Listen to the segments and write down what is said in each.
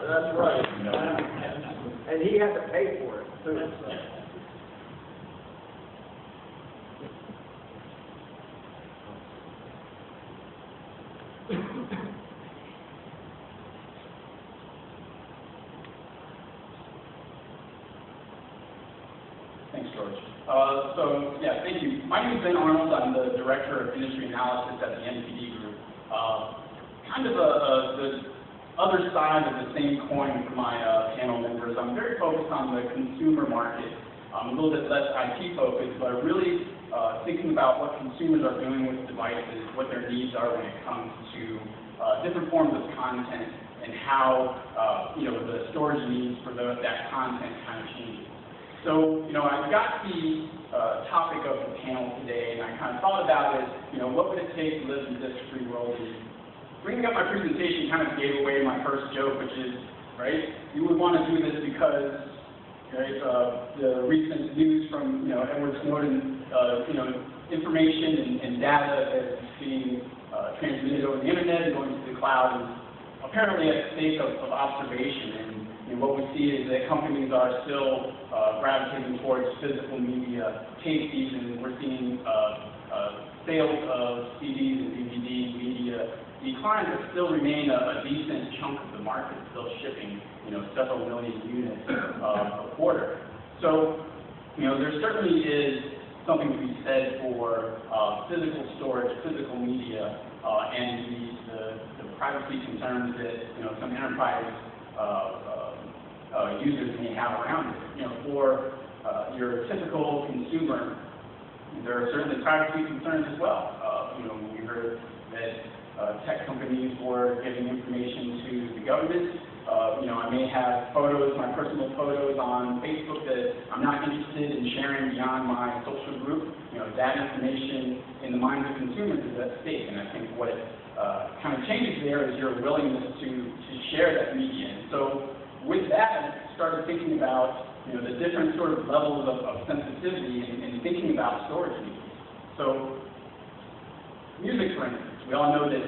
That's right. And he had to pay for it, too. So. Thanks, George. Thank you. My name is Ben Arnold. I'm the Director of Industry Analysis at the NPD Group. Kind of the other side of the same coin for my panel members. I'm very focused on the consumer market. I'm a little bit less IT focused, but really thinking about what consumers are doing with devices, what their needs are when it comes to different forms of content, and how the storage needs for that content kind of changes. So, I got the topic of the panel today, and I kind of thought about it, what would it take to live in this free world? And bringing up my presentation kind of gave away my first joke, which is, right, you would want to do this because, right, the recent news from, Edward Snowden, information and data that is being transmitted over the internet and going to the cloud is apparently at the stake of observation. And what we see is that companies are still gravitating towards physical media, tape fees, and we're seeing sales of CDs and DVD media decline, but still remain a decent chunk of the market, still shipping, several million units a quarter. So, there certainly is something to be said for physical storage, physical media, and the privacy concerns that some enterprise users may have around it. For your typical consumer, there are certainly privacy concerns as well. We heard that tech companies were giving information to the government. I may have photos, my personal photos on Facebook that I'm not interested in sharing beyond my social group. That information in the minds of consumers is at stake, and I think what kind of changes there is your willingness to share that media. And so with that, I started thinking about the different sort of levels of sensitivity and thinking about storage needs. So music, for instance, we all know that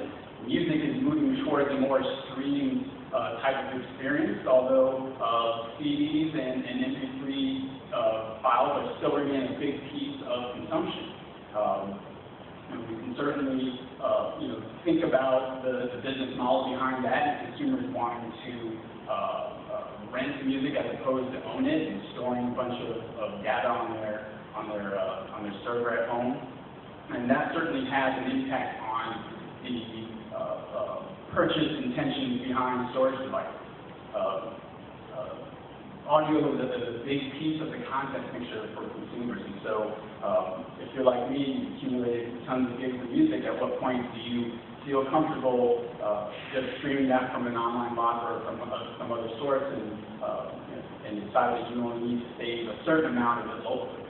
music is moving towards a more streaming type of experience, although CDs and MP3 files are still remain a big piece of consumption. And we can certainly think about the business model behind that, and consumers wanting to rent music as opposed to own it and storing a bunch of data on their server at home. And that certainly has an impact on the purchase intentions behind storage devices. Audio is a big piece of the content picture for consumers, and so if you're like me, you accumulated tons of gigs of music, at what point do you feel comfortable just streaming that from an online locker or from some other source and decide that you only need to save a certain amount of it locally?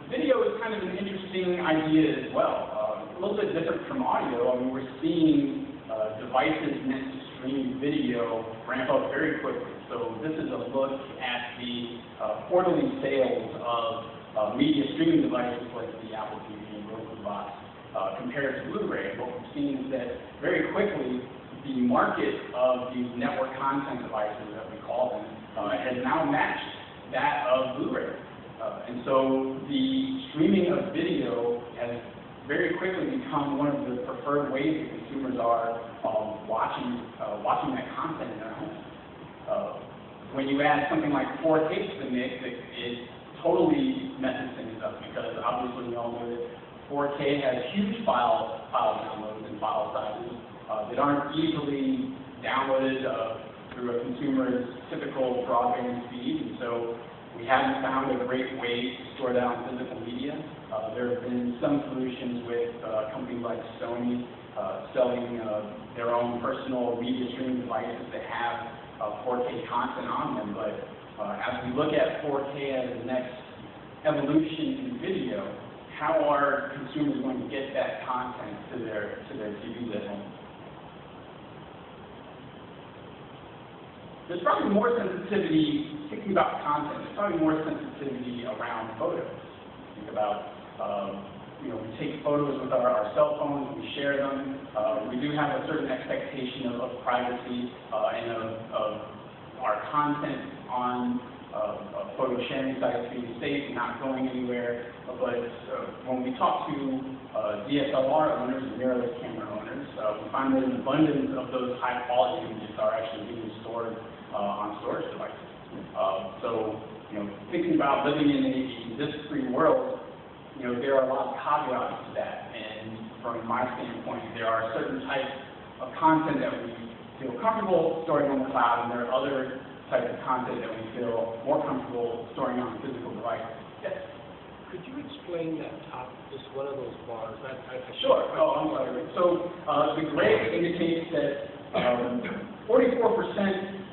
Video is kind of an interesting idea as well. A little bit different from audio. I mean, we're seeing devices meant to stream video ramp up very quickly. So this is a look at the quarterly sales of media streaming devices like the Apple TV and Roku box compared to Blu-ray. What we've seen is that very quickly the market of these network content devices, that we call them, has now matched that of Blu-ray. And so the streaming of video has very quickly become one of the preferred ways that consumers are watching that content in their homes. When you add something like 4K to the mix, it totally messes things up, because obviously we all know that 4K has huge file downloads and file sizes that aren't easily downloaded through a consumer's typical broadband speed, and so we haven't found a great way to store that on physical media. There have been some solutions with companies like Sony selling their own personal media streaming devices that have 4K content on them, but as we look at 4K as the next evolution in video, how are consumers going to get that content to their TVs at home? There's probably more sensitivity, thinking about content, there's probably more sensitivity around photos. Think about you know, we take photos with our cell phones, we share them. We do have a certain expectation of privacy and of our content on photo sharing sites being safe and not going anywhere. But when we talk to DSLR owners and mirrorless camera owners, we find that an abundance of those high-quality images are actually being stored on storage devices. So, you know, thinking about living in a disk-free world, you know, there are a lot of caveats to that. And from my standpoint, there are certain types of content that we feel comfortable storing on the cloud, and there are other types of content that we feel more comfortable storing on physical devices. Yes? Could you explain that top, just one of those bars? Sure. Oh, I'm sorry. So the gray indicates that 44%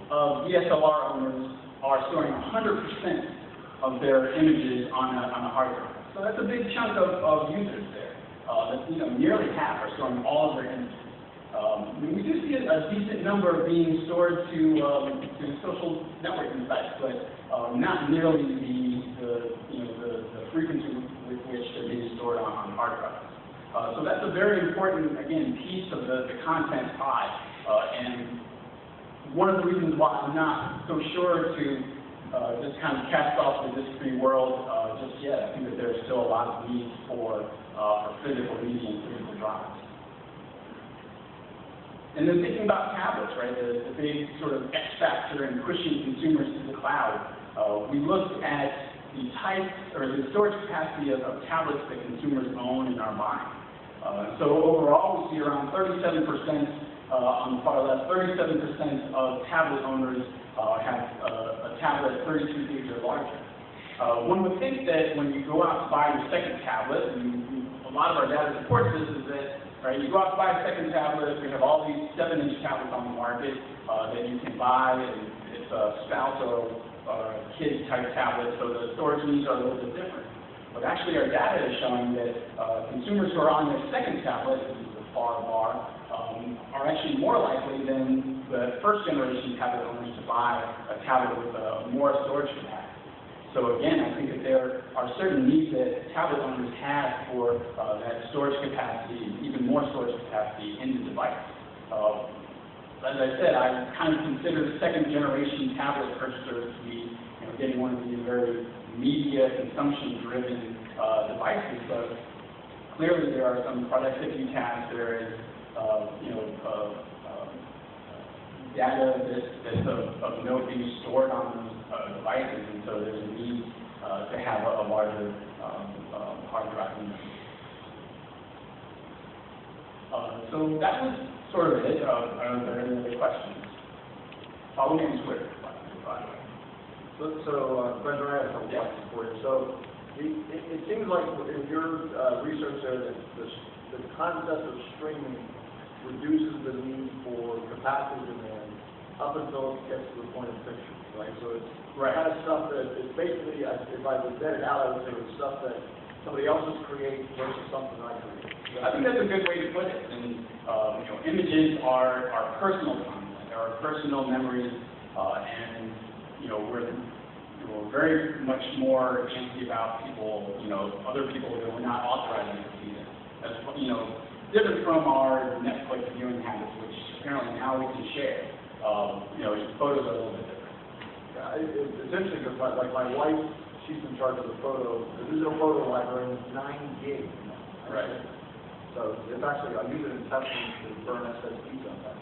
of DSLR owners are storing 100% of their images on a hard drive. So that's a big chunk of users there. You know, nearly half are storing all of their images. We do see a decent number being stored to social networking sites, but not nearly the frequency with which they're being stored on hard drives. So that's a very important, again, piece of the content pie. And one of the reasons why I'm not so sure to just kind of cast off the disk-free world just yet. I think that there's still a lot of need for physical media and physical drives. And then thinking about tablets, right, the big sort of X factor in pushing consumers to the cloud, we looked at the type or the storage capacity of tablets that consumers own and are buying. So overall, we see around 37%, on the far left, 37% of tablet owners have a tablet 32 gigs or larger. One would think that when you go out to buy your second tablet, and a lot of our data supports this, is that right, you go out to buy a second tablet, we have all these 7-inch tablets on the market that you can buy, and it's a spouse or kid type tablet, so the storage needs are a little bit different. But actually our data is showing that consumers who are on their second tablet, this is the far bar, are actually more likely than the first generation tablet owners to buy a tablet with more storage capacity. So again, I think that there are certain needs that tablet owners have for that storage capacity, even more storage capacity in the device. As I said, I kind of consider second generation tablet purchasers to be, you know, getting one of these very media consumption driven devices, but clearly there are some productivity tasks. There is, data that's of note being stored on those devices, and so there's a need to have a larger hard drive in them. So that was sort of it. Are there any other questions? Follow me on Twitter, by the way. Brendan, I have a couple questions for you. So it seems like in your research there that the concept of streaming reduces the need for capacity demand up until it gets to the point of pictures, right? So it's kind of stuff that it's basically, if I was vetted out, I would say it's stuff that somebody else has created versus something I create. I think that's a good way to put it. And you know, images are personal content, they are personal memories, and you know, we're very much more antsy about people, you know, other people that we're not authorizing to see them. That's, you know, different from our Netflix viewing habits, which apparently now we can share. You know, photos are a little bit different. Yeah, it's interesting because like my wife, she's in charge of the photo. The digital photo library is 9 gigs. Right. So it's actually, I use it in testing to burn SSDs on that.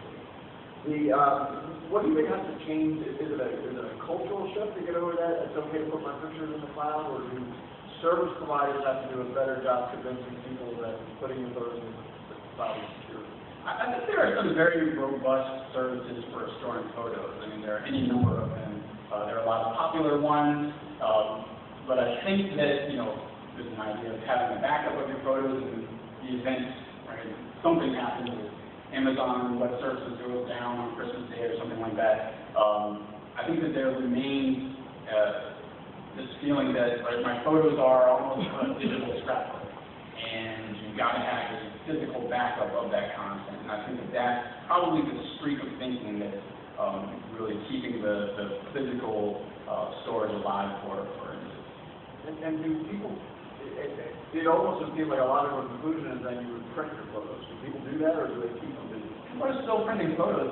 What do you think has to change? Is it a cultural shift to get over that? It's okay to put my pictures in the cloud, or do service providers have to do a better job convincing people that putting your photos in the cloud is secure? I think there are some very robust services for storing photos. I mean, there are any number of them. There are a lot of popular ones, but I think that, you know, there's an idea of having a backup of your photos in the event, right, something happens with Amazon Web Services goes down on Christmas Day or something like that. I think that there remains this feeling that, right, my photos are almost a digital scrapbook, and you've got to have a physical backup of that content. And I think that that's probably the streak of thinking that's really keeping the physical storage alive for images. And do people, it almost would seem like a logical conclusion is then you would print your photos. Do people do that, or do they keep them digital? People are still printing photos, but